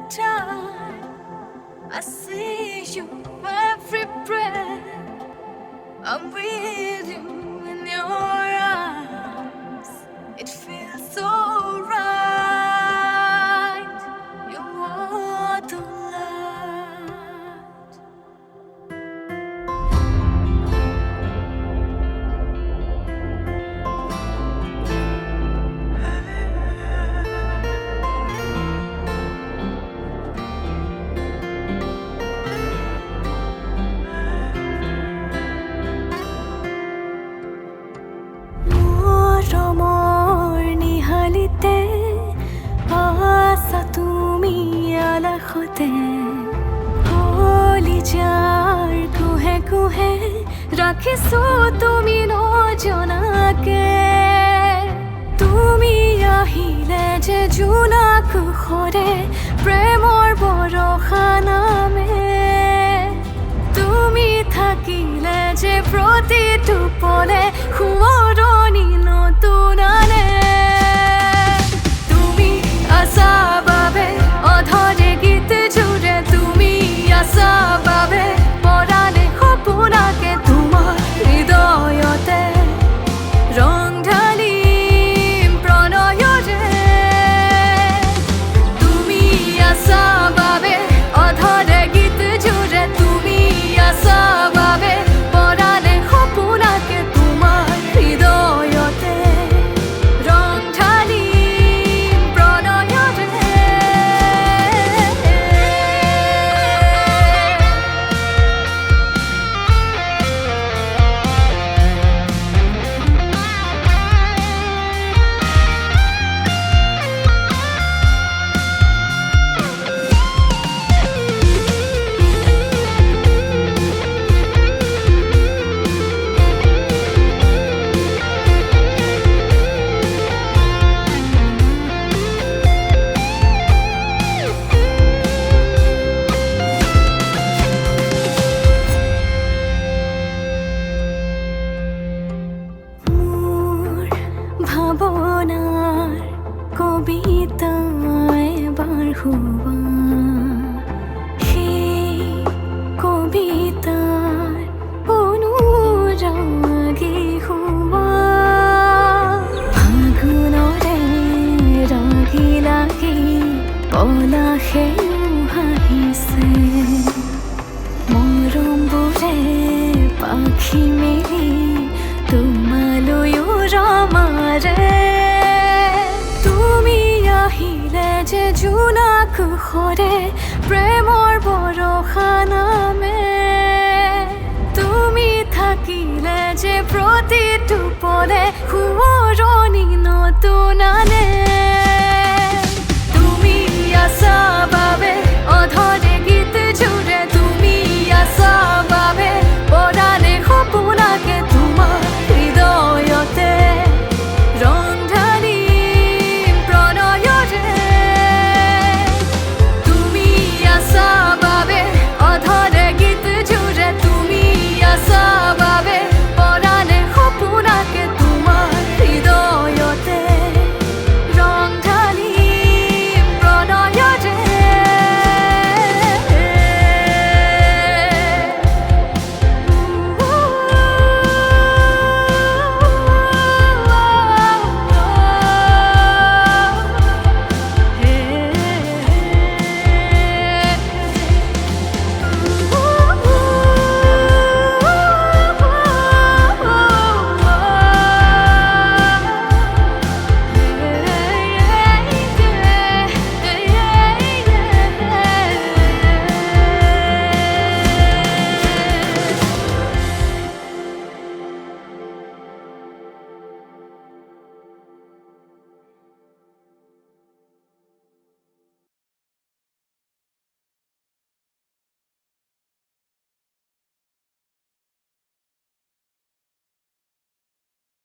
time. I see you every breath. I'm with you in your arms. It feels so right. You are the light. মৰমৰ নিহালিতে আছা তুমি আলাসতে কলিজাৰ কুহে কুহে ৰাখিছো তুমি নজনাকে তুমি আহিলে যে জোনাক সৰে প্ৰেমৰ বৰষা নামে তুমি থাকিলে যে প্ৰতিটো পলে সোঁৱৰণি নতুন আনে তুমি আছা বাবে অধৰে গীত জুৰে তুমি আছা বাবে পৰাণে সপোনাকে তোমাৰ হৃদয়তে ৰং ঢালিম প্ৰণয়ৰে তুমি আছা বাবে অধৰে গীত জুৰে তুমি আছা বাবে পৰাণে সপোনাকে তোমাৰ হৃদয়তে ৰং ঢালিম প্ৰণয়ৰে ভাৱনাৰ কবিতা এবাৰ হোৱা সেই কবিতাৰ অনুৰাগী হোৱা ফাগুণৰে ৰাগি লাগি পলাশেও হাঁহিছে মৰমবোৰে পাখি মেলি তোমালৈও ৰমাৰে তুমি আহিলে যে জোনাক সৰে প্ৰেমৰ বৰষা নামে তুমি থাকিলে যে প্ৰতিটো পলে সোঁৱৰণি নতুন আনে